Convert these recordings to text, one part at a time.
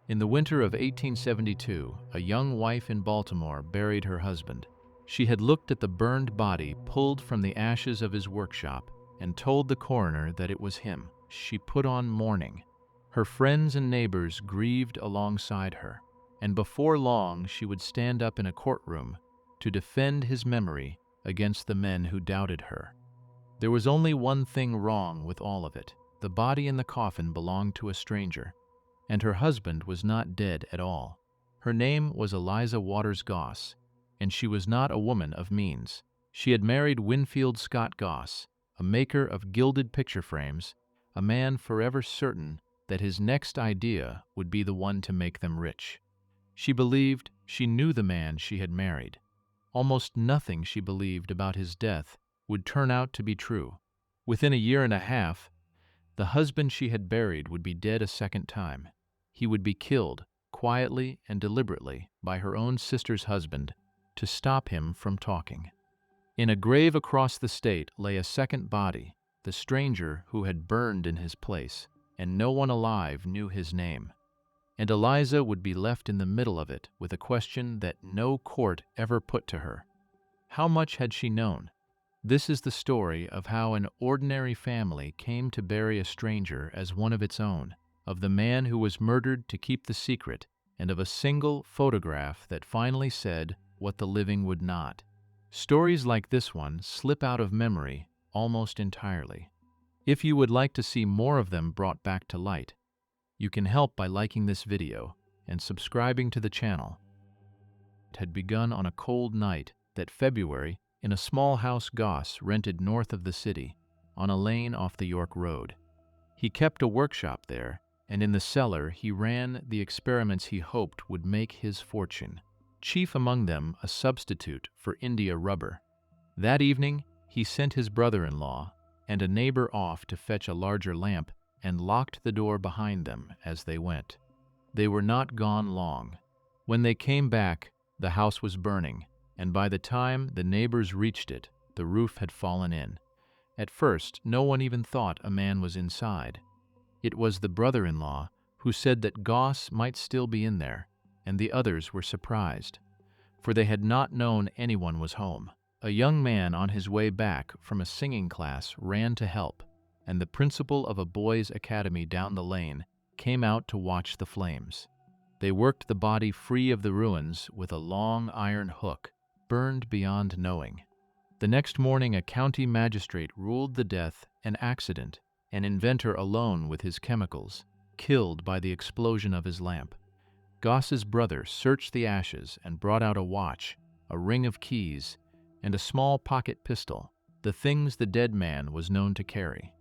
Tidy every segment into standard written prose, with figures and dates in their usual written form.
In the winter of 1872, a young wife in Baltimore buried her husband. She had looked at the burned body pulled from the ashes of his workshop and told the coroner that it was him. She put on mourning. Her friends and neighbors grieved alongside her, and before long she would stand up in a courtroom to defend his memory against the men who doubted her. There was only one thing wrong with all of it. The body in the coffin belonged to a stranger, and her husband was not dead at all. Her name was Eliza Goss, and she was not a woman of means. She had married Winfield Scott Goss, a maker of gilded picture frames, a man forever certain that his next idea would be the one to make them rich. She believed she knew the man she had married. Almost nothing she believed about his death would turn out to be true. Within a year and a half, the husband she had buried would be dead a second time. He would be killed, quietly and deliberately, by her own sister's husband to stop him from talking. In a grave across the state lay a second body, the stranger who had burned in his place, and no one alive knew his name. And Eliza would be left in the middle of it with a question that no court ever put to her. How much had she known? This is the story of how an ordinary family came to bury a stranger as one of its own, of the man who was murdered to keep the secret, and of a single photograph that finally said what the living would not. Stories like this one slip out of memory almost entirely. If you would like to see more of them brought back to light, you can help by liking this video and subscribing to the channel. It had begun on a cold night that February in a small house Goss rented north of the city, on a lane off the York Road. He kept a workshop there, and in the cellar he ran the experiments he hoped would make his fortune, chief among them a substitute for India rubber. That evening, he sent his brother-in-law and a neighbor off to fetch a larger lamp and locked the door behind them as they went. They were not gone long. When they came back, the house was burning, and by the time the neighbors reached it, the roof had fallen in. At first, no one even thought a man was inside. It was the brother-in-law who said that Goss might still be in there, and the others were surprised, for they had not known anyone was home. A young man on his way back from a singing class ran to help, and the principal of a boys' academy down the lane came out to watch the flames. They worked the body free of the ruins with a long iron hook, burned beyond knowing. The next morning, a county magistrate ruled the death an accident, an inventor alone with his chemicals, killed by the explosion of his lamp. Goss's brother searched the ashes and brought out a watch, a ring of keys, and a small pocket pistol, the things the dead man was known to carry.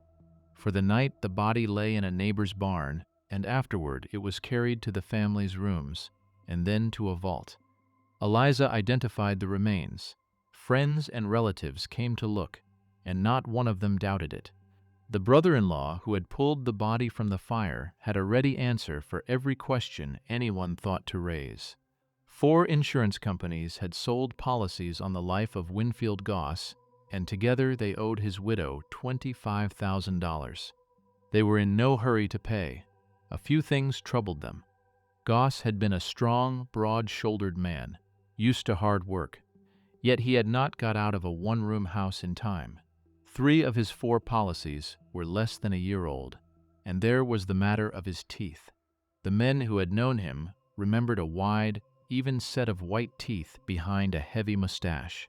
For the night, the body lay in a neighbor's barn, and afterward it was carried to the family's rooms, and then to a vault. Eliza identified the remains. Friends and relatives came to look, and not one of them doubted it. The brother-in-law who had pulled the body from the fire had a ready answer for every question anyone thought to raise. 4 insurance companies had sold policies on the life of Winfield Goss, and together they owed his widow $25,000. They were in no hurry to pay. A few things troubled them. Goss had been a strong, broad-shouldered man, used to hard work, yet he had not got out of a one-room house in time. 3 of his 4 policies were less than a year old, and there was the matter of his teeth. The men who had known him remembered a wide, even set of white teeth behind a heavy mustache.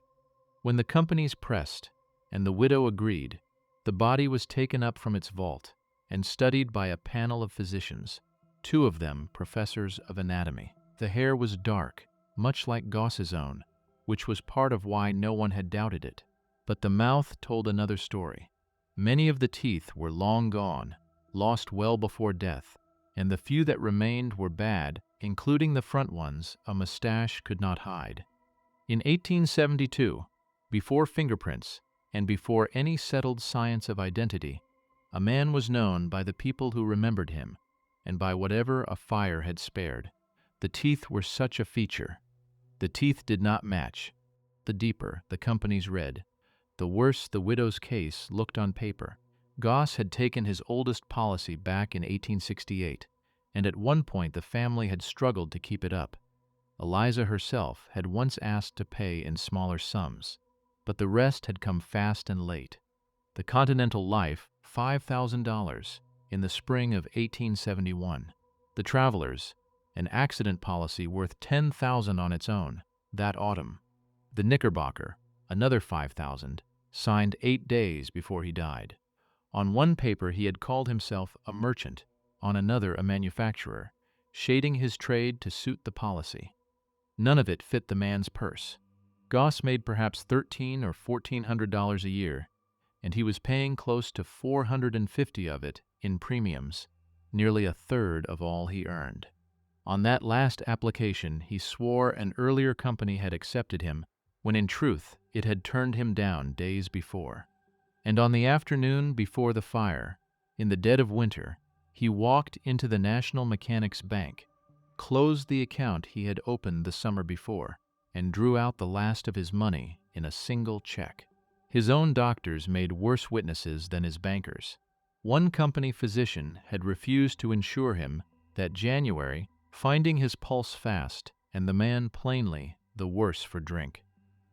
When the companies pressed, and the widow agreed, the body was taken up from its vault and studied by a panel of physicians, 2 of them professors of anatomy. The hair was dark, much like Goss's own, which was part of why no one had doubted it. But the mouth told another story. Many of the teeth were long gone, lost well before death, and the few that remained were bad, including the front ones a mustache could not hide. In 1872, before fingerprints and before any settled science of identity, a man was known by the people who remembered him and by whatever a fire had spared. The teeth were such a feature. The teeth did not match. The deeper the companies read, the worse the widow's case looked on paper. Goss had taken his oldest policy back in 1868, and at one point the family had struggled to keep it up. Eliza herself had once asked to pay in smaller sums, but the rest had come fast and late. The Continental Life, $5,000 in the spring of 1871. The Travelers, an accident policy worth $10,000 on its own that autumn. The Knickerbocker, another $5,000, signed 8 days before he died. On one paper he had called himself a merchant, on another a manufacturer, shading his trade to suit the policy. None of it fit the man's purse. Goss made perhaps $1,300 or $1,400 a year, and he was paying close to $450 of it in premiums, nearly a third of all he earned. On that last application, he swore an earlier company had accepted him, when in truth it had turned him down days before. And on the afternoon before the fire, in the dead of winter, he walked into the National Mechanics Bank, closed the account he had opened the summer before, and drew out the last of his money in a single check. His own doctors made worse witnesses than his bankers. One company physician had refused to insure him that January, finding his pulse fast and the man plainly the worse for drink.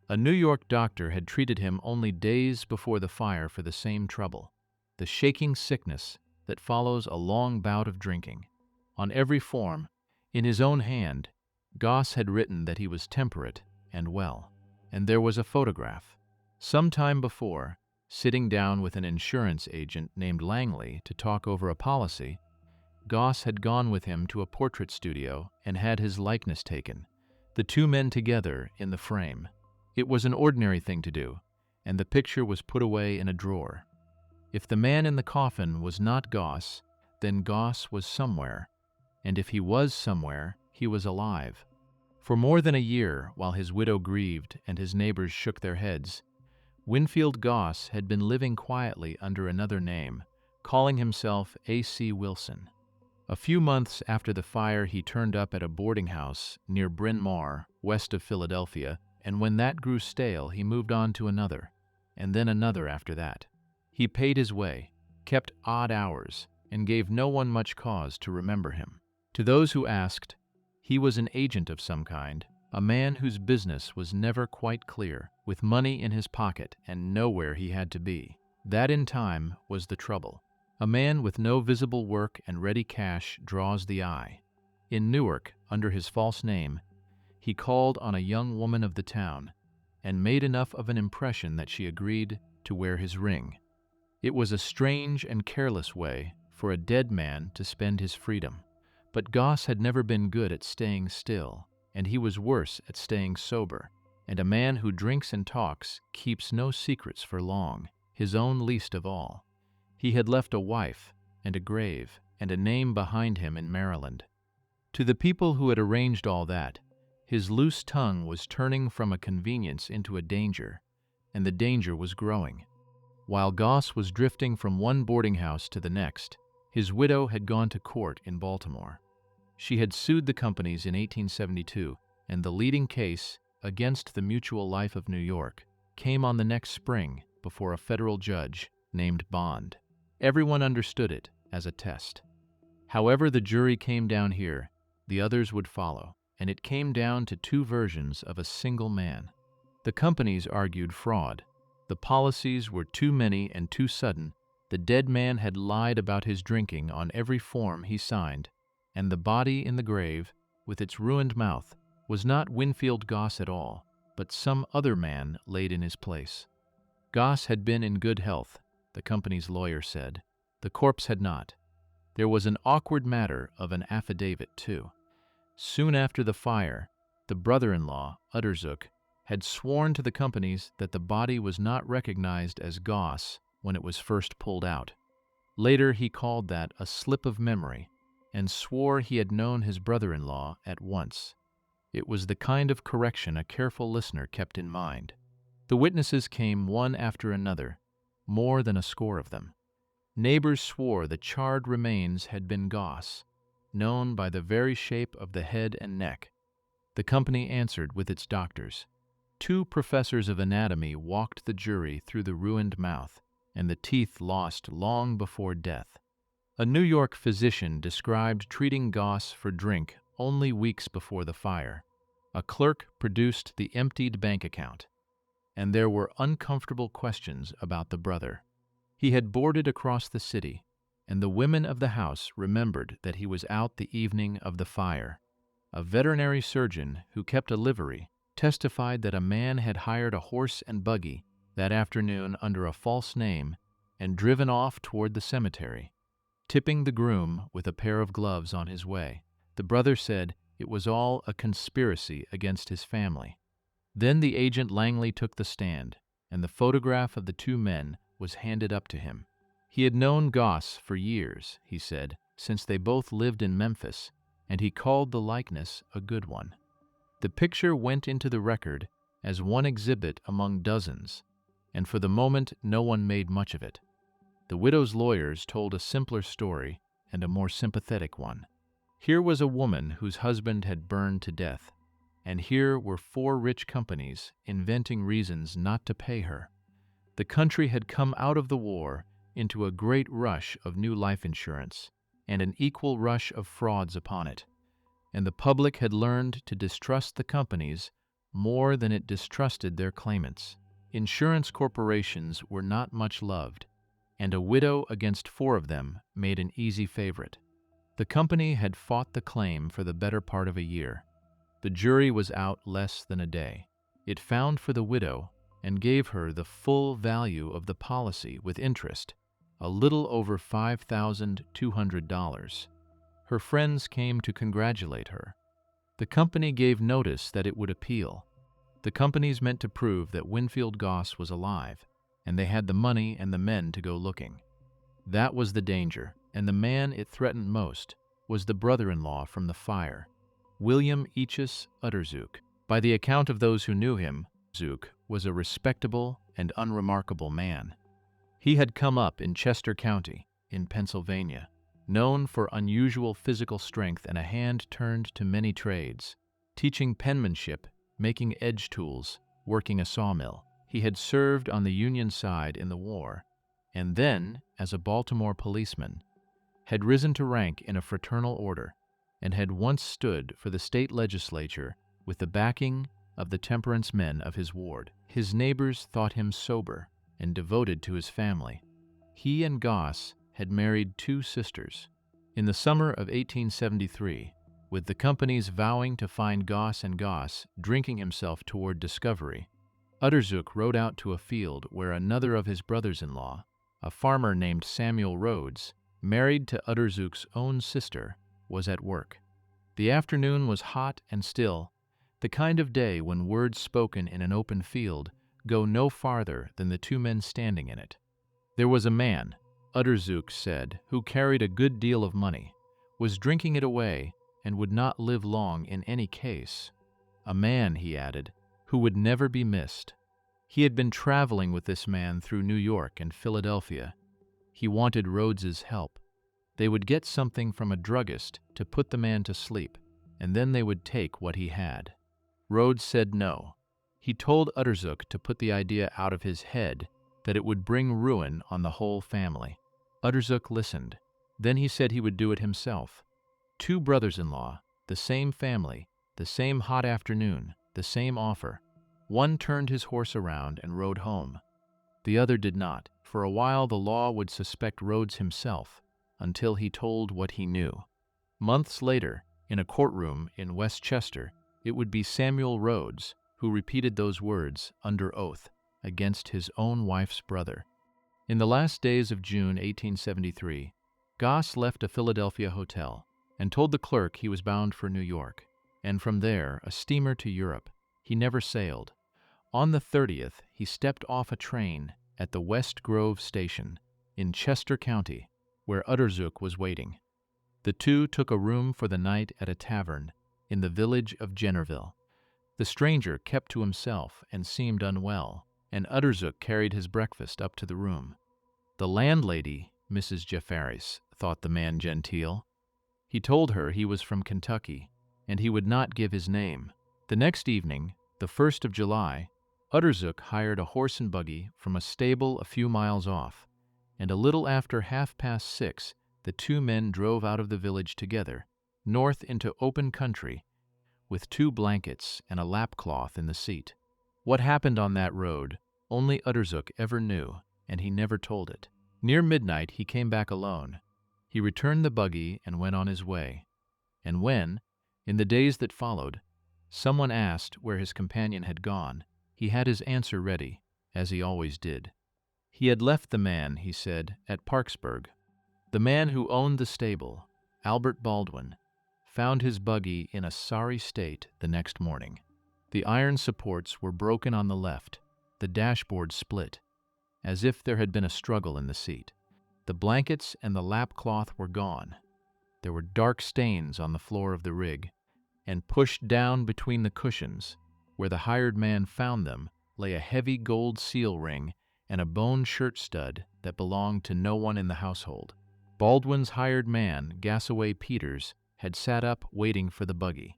A New York doctor had treated him only days before the fire for the same trouble, the shaking sickness that follows a long bout of drinking. On every form, in his own hand, Goss had written that he was temperate and well, and there was a photograph. Some time before, sitting down with an insurance agent named Langley to talk over a policy, Goss had gone with him to a portrait studio and had his likeness taken, the two men together in the frame. It was an ordinary thing to do, and the picture was put away in a drawer. If the man in the coffin was not Goss, then Goss was somewhere, and if he was somewhere, he was alive. For more than a year, while his widow grieved and his neighbors shook their heads, Winfield Goss had been living quietly under another name, calling himself A.C. Wilson. A few months after the fire, he turned up at a boarding house near Bryn Mawr, west of Philadelphia, and when that grew stale, he moved on to another, and then another after that. He paid his way, kept odd hours, and gave no one much cause to remember him. To those who asked, he was an agent of some kind, a man whose business was never quite clear, with money in his pocket and nowhere he had to be. That in time was the trouble. A man with no visible work and ready cash draws the eye. In Newark, under his false name, he called on a young woman of the town and made enough of an impression that she agreed to wear his ring. It was a strange and careless way for a dead man to spend his freedom, but Goss had never been good at staying still, and he was worse at staying sober, and a man who drinks and talks keeps no secrets for long, his own least of all. He had left a wife and a grave and a name behind him in Maryland. To the people who had arranged all that, his loose tongue was turning from a convenience into a danger, and the danger was growing. While Goss was drifting from one boarding house to the next, his widow had gone to court in Baltimore. She had sued the companies in 1872, and the leading case against the Mutual Life of New York came on the next spring before a federal judge named Bond. Everyone understood it as a test. However the jury came down here, the others would follow, and it came down to two versions of a single man. The companies argued fraud. The policies were too many and too sudden. The dead man had lied about his drinking on every form he signed, and the body in the grave, with its ruined mouth, was not Winfield Goss at all, but some other man laid in his place. Goss had been in good health, the company's lawyer said. The corpse had not. There was an awkward matter of an affidavit, too. Soon after the fire, the brother-in-law, Udderzook, had sworn to the companies that the body was not recognized as Goss when it was first pulled out. Later, he called that a slip of memory and swore he had known his brother-in-law at once. It was the kind of correction a careful listener kept in mind. The witnesses came one after another, more than a score of them. Neighbors swore the charred remains had been Goss, known by the very shape of the head and neck. The company answered with its doctors. Two professors of anatomy walked the jury through the ruined mouth and the teeth lost long before death. A New York physician described treating Goss for drink only weeks before the fire. A clerk produced the emptied bank account, and there were uncomfortable questions about the brother. He had boarded across the city, and the women of the house remembered that he was out the evening of the fire. A veterinary surgeon who kept a livery testified that a man had hired a horse and buggy that afternoon under a false name and driven off toward the cemetery, tipping the groom with a pair of gloves on his way. The brother said it was all a conspiracy against his family. Then the agent Langley took the stand, and the photograph of the two men was handed up to him. He had known Goss for years, he said, since they both lived in Memphis, and he called the likeness a good one. The picture went into the record as one exhibit among dozens, and for the moment no one made much of it. The widow's lawyers told a simpler story and a more sympathetic one. Here was a woman whose husband had burned to death, and here were 4 rich companies inventing reasons not to pay her. The country had come out of the war into a great rush of new life insurance and an equal rush of frauds upon it, and the public had learned to distrust the companies more than it distrusted their claimants. Insurance corporations were not much loved, and a widow against 4 of them made an easy favorite. The company had fought the claim for the better part of a year. The jury was out less than a day. It found for the widow and gave her the full value of the policy with interest, a little over $5,200. Her friends came to congratulate her. The company gave notice that it would appeal. The companies meant to prove that Winfield Goss was alive, and they had the money and the men to go looking. That was the danger, and the man it threatened most was the brother-in-law from the fire, William Udderzook. By the account of those who knew him, Zook was a respectable and unremarkable man. He had come up in Chester County, in Pennsylvania, known for unusual physical strength and a hand turned to many trades, teaching penmanship, making edge tools, working a sawmill. He had served on the Union side in the war, and then, as a Baltimore policeman, had risen to rank in a fraternal order, and had once stood for the state legislature with the backing of the temperance men of his ward. His neighbors thought him sober and devoted to his family. He and Goss had married 2 sisters. In the summer of 1873, with the companies vowing to find Goss and Goss drinking himself toward discovery, Udderzook rode out to a field where another of his brothers-in-law, a farmer named Samuel Rhodes, married to Udderzook's own sister, was at work. The afternoon was hot and still, the kind of day when words spoken in an open field go no farther than the 2 men standing in it. There was a man, Udderzook said, who carried a good deal of money, was drinking it away, and would not live long in any case. A man, he added, who would never be missed. He had been traveling with this man through New York and Philadelphia. He wanted Rhodes's help. They would get something from a druggist to put the man to sleep, and then they would take what he had. Rhodes said no. He told Udderzook to put the idea out of his head, that it would bring ruin on the whole family. Udderzook listened. Then he said he would do it himself. 2 brothers-in-law, the same family, the same hot afternoon, the same offer. One turned his horse around and rode home. The other did not. For a while the law would suspect Rhodes himself, until he told what he knew. Months later, in a courtroom in Westchester, it would be Samuel Rhodes who repeated those words under oath against his own wife's brother. In the last days of June 1873, Goss left a Philadelphia hotel and told the clerk he was bound for New York, and from there a steamer to Europe. He never sailed. On the 30th, he stepped off a train at the West Grove station in Chester County, where Udderzook was waiting. The 2 took a room for the night at a tavern in the village of Jennerville. The stranger kept to himself and seemed unwell, and Udderzook carried his breakfast up to the room. The landlady, Mrs. Jeffaris, thought the man genteel. He told her he was from Kentucky, and he would not give his name. The next evening, the 1st of July, Udderzook hired a horse and buggy from a stable a few miles off, and a little after 6:30 the two men drove out of the village together, north into open country, with 2 blankets and a lapcloth in the seat. What happened on that road, only Udderzook ever knew, and he never told it. Near midnight, he came back alone. He returned the buggy and went on his way. And when, in the days that followed, someone asked where his companion had gone, he had his answer ready, as he always did. He had left the man, he said, at Parksburg. The man who owned the stable, Albert Baldwin, found his buggy in a sorry state the next morning. The iron supports were broken on the left, the dashboard split, as if there had been a struggle in the seat. The blankets and the lapcloth were gone. There were dark stains on the floor of the rig, and pushed down between the cushions, where the hired man found them, lay a heavy gold seal ring and a bone shirt stud that belonged to no one in the household. Baldwin's hired man, Gasaway Peters, had sat up waiting for the buggy.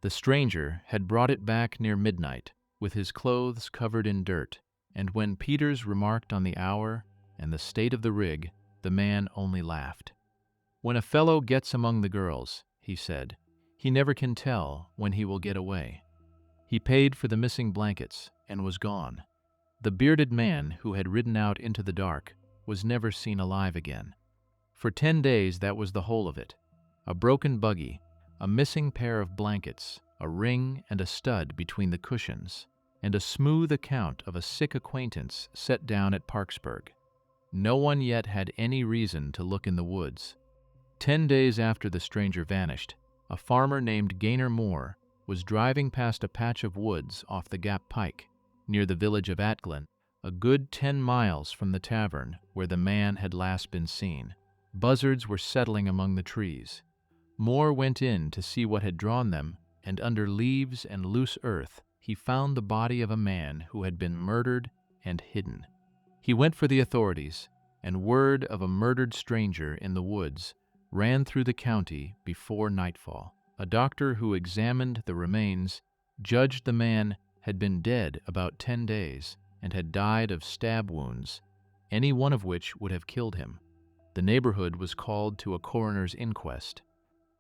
The stranger had brought it back near midnight, with his clothes covered in dirt, and when Peters remarked on the hour and the state of the rig, the man only laughed. "When a fellow gets among the girls," he said, "he never can tell when he will get away." He paid for the missing blankets and was gone. The bearded man who had ridden out into the dark was never seen alive again. For 10 days that was the whole of it. A broken buggy, a missing pair of blankets, a ring and a stud between the cushions, and a smooth account of a sick acquaintance set down at Parksburg. No one yet had any reason to look in the woods. 10 days after the stranger vanished, a farmer named Gaynor Moore was driving past a patch of woods off the Gap Pike, near the village of Atglin, a good 10 miles from the tavern where the man had last been seen. Buzzards were settling among the trees. Moore went in to see what had drawn them, and under leaves and loose earth he found the body of a man who had been murdered and hidden. He went for the authorities, and word of a murdered stranger in the woods ran through the county before nightfall. A doctor who examined the remains judged the man had been dead about 10 days and had died of stab wounds, any one of which would have killed him. The neighborhood was called to a coroner's inquest.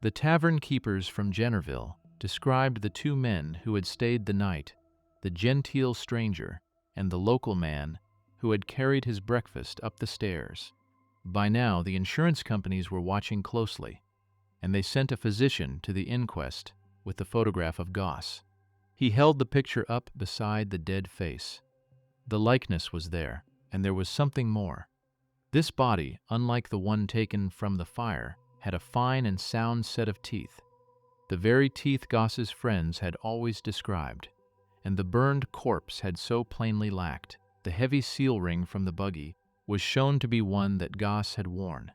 The tavern keepers from Jennerville described the 2 men who had stayed the night, the genteel stranger and the local man who had carried his breakfast up the stairs. By now, the insurance companies were watching closely, and they sent a physician to the inquest with the photograph of Goss. He held the picture up beside the dead face. The likeness was there, and there was something more. This body, unlike the one taken from the fire, had a fine and sound set of teeth, the very teeth Goss's friends had always described, and the burned corpse had so plainly lacked. The heavy seal ring from the buggy was shown to be one that Goss had worn.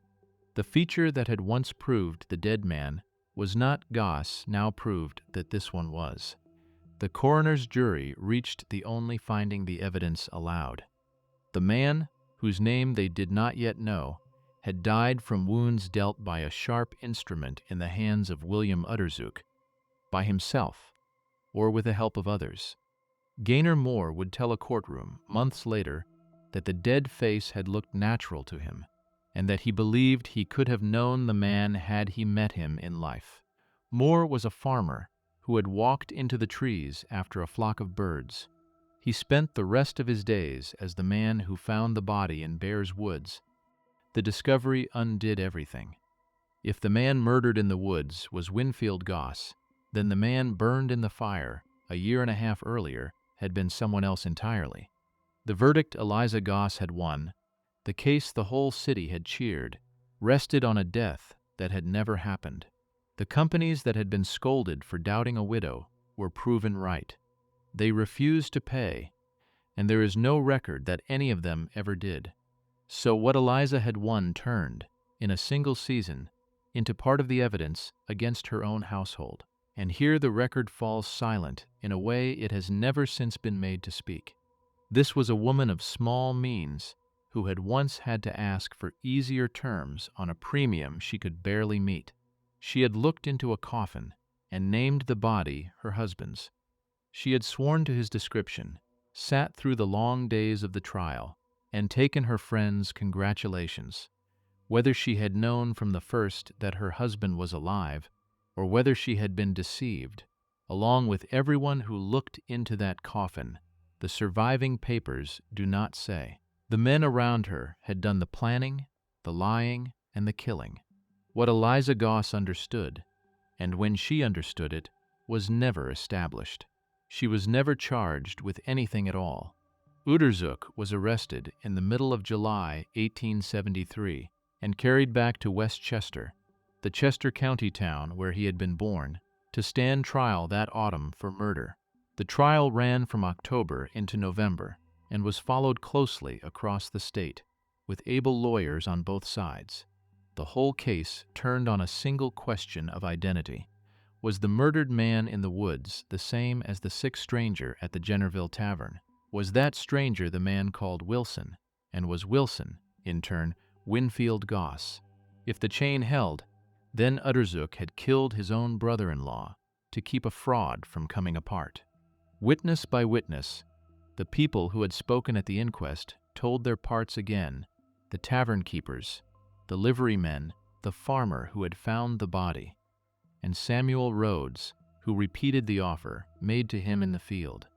The feature that had once proved the dead man was not Goss, now proved that this one was. The coroner's jury reached the only finding the evidence allowed. The man, whose name they did not yet know, had died from wounds dealt by a sharp instrument in the hands of William Udderzook, by himself, or with the help of others. Gaynor Moore would tell a courtroom, months later, that the dead face had looked natural to him, and that he believed he could have known the man had he met him in life. Moore was a farmer who had walked into the trees after a flock of birds. He spent the rest of his days as the man who found the body in Bear's Woods. The discovery undid everything. If the man murdered in the woods was Winfield Goss, then the man burned in the fire a year and a half earlier had been someone else entirely. The verdict Eliza Goss had won, the case the whole city had cheered, rested on a death that had never happened. The companies that had been scolded for doubting a widow were proven right. They refused to pay, and there is no record that any of them ever did. So what Eliza had won turned, in a single season, into part of the evidence against her own household. And here the record falls silent in a way it has never since been made to speak. This was a woman of small means who had once had to ask for easier terms on a premium she could barely meet. She had looked into a coffin and named the body her husband's. She had sworn to his description, sat through the long days of the trial, and taken her friends' congratulations. whether she had known from the first that her husband was alive, or whether she had been deceived, along with everyone who looked into that coffin, the surviving papers do not say. The men around her had done the planning, the lying, and the killing. What Eliza Goss understood, and when she understood it, was never established. She was never charged with anything at all. Udderzook was arrested in the middle of July 1873 and carried back to Westchester, the Chester County town where he had been born, to stand trial that autumn for murder. The trial ran from October into November and was followed closely across the state, with able lawyers on both sides. The whole case turned on a single question of identity. Was the murdered man in the woods the same as the sick stranger at the Jennerville Tavern? Was that stranger the man called Wilson, and was Wilson, in turn, Winfield Goss? If the chain held, then Udderzook had killed his own brother-in-law to keep a fraud from coming apart. Witness by witness, the people who had spoken at the inquest told their parts again: the tavern keepers, the liverymen, the farmer who had found the body, and Samuel Rhodes, who repeated the offer made to him in the field.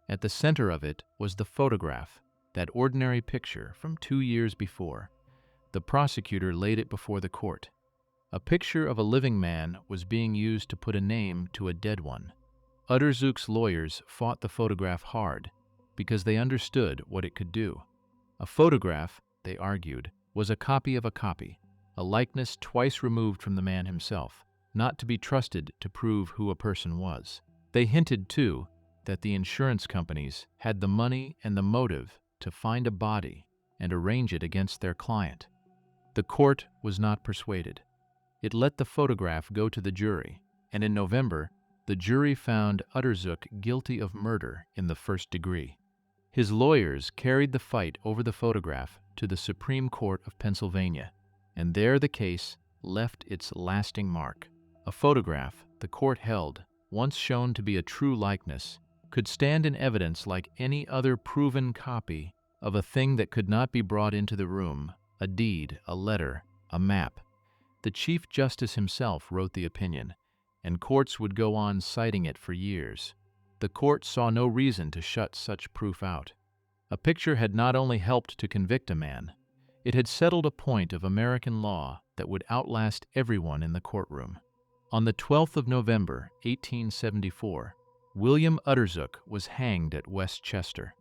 At the center of it was the photograph, that ordinary picture from 2 years before. The prosecutor laid it before the court. A picture of a living man was being used to put a name to a dead one. Udderzook's lawyers fought the photograph hard because they understood what it could do. A photograph, they argued, was a copy of a copy, a likeness twice removed from the man himself, not to be trusted to prove who a person was. They hinted, too, that the insurance companies had the money and the motive to find a body and arrange it against their client. The court was not persuaded. It let the photograph go to the jury, and in November, the jury found Udderzook guilty of murder in the first degree. His lawyers carried the fight over the photograph to the Supreme Court of Pennsylvania, and there the case left its lasting mark. A photograph, the court held, once shown to be a true likeness, could stand in evidence like any other proven copy of a thing that could not be brought into the room: a deed, a letter, a map. The Chief Justice himself wrote the opinion, and courts would go on citing it for years. The court saw no reason to shut such proof out. A picture had not only helped to convict a man, it had settled a point of American law that would outlast everyone in the courtroom. On the 12th of November, 1874, William Udderzook was hanged at Westchester.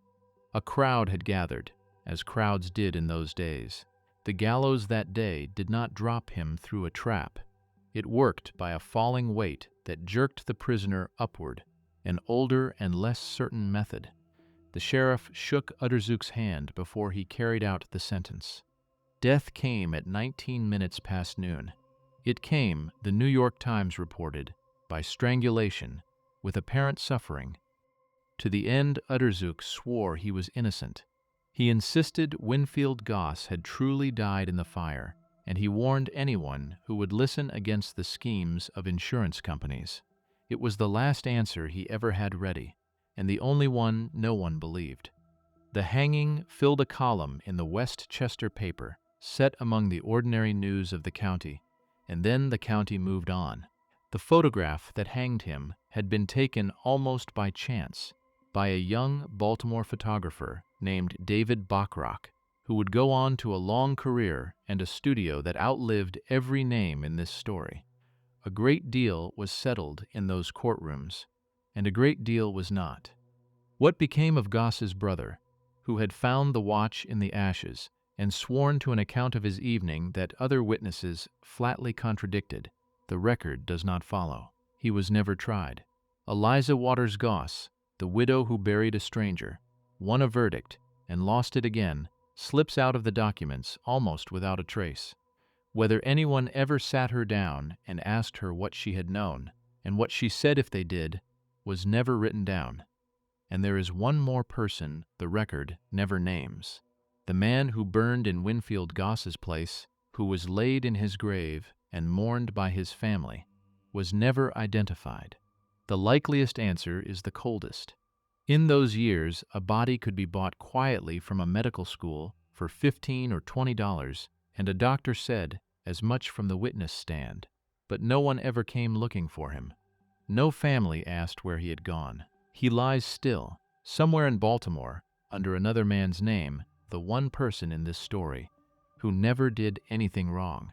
A crowd had gathered, as crowds did in those days. The gallows that day did not drop him through a trap. It worked by a falling weight that jerked the prisoner upward, an older and less certain method. The sheriff shook Udderzook's hand before he carried out the sentence. Death came at 19 minutes past noon. It came, the New York Times reported, by strangulation, with apparent suffering. To the end, Udderzook swore he was innocent. He insisted Winfield Goss had truly died in the fire, and he warned anyone who would listen against the schemes of insurance companies. It was the last answer he ever had ready, and the only one no one believed. The hanging filled a column in the Westchester paper, set among the ordinary news of the county, and then the county moved on. The photograph that hanged him had been taken almost by chance by a young Baltimore photographer named David Bachrach, who would go on to a long career and a studio that outlived every name in this story. A great deal was settled in those courtrooms, and a great deal was not. What became of Goss's brother, who had found the watch in the ashes and sworn to an account of his evening that other witnesses flatly contradicted, the record does not follow. He was never tried. Eliza Waters Goss, the widow who buried a stranger, won a verdict and lost it again, slips out of the documents almost without a trace. Whether anyone ever sat her down and asked her what she had known, and what she said if they did, was never written down. And there is one more person the record never names: the man who burned in Winfield Goss's place, who was laid in his grave and mourned by his family, was never identified. The likeliest answer is the coldest. In those years, a body could be bought quietly from a medical school for $15 or $20 and a doctor said as much from the witness stand, but no one ever came looking for him. No family asked where he had gone. He lies still, somewhere in Baltimore, under another man's name, the one person in this story who never did anything wrong.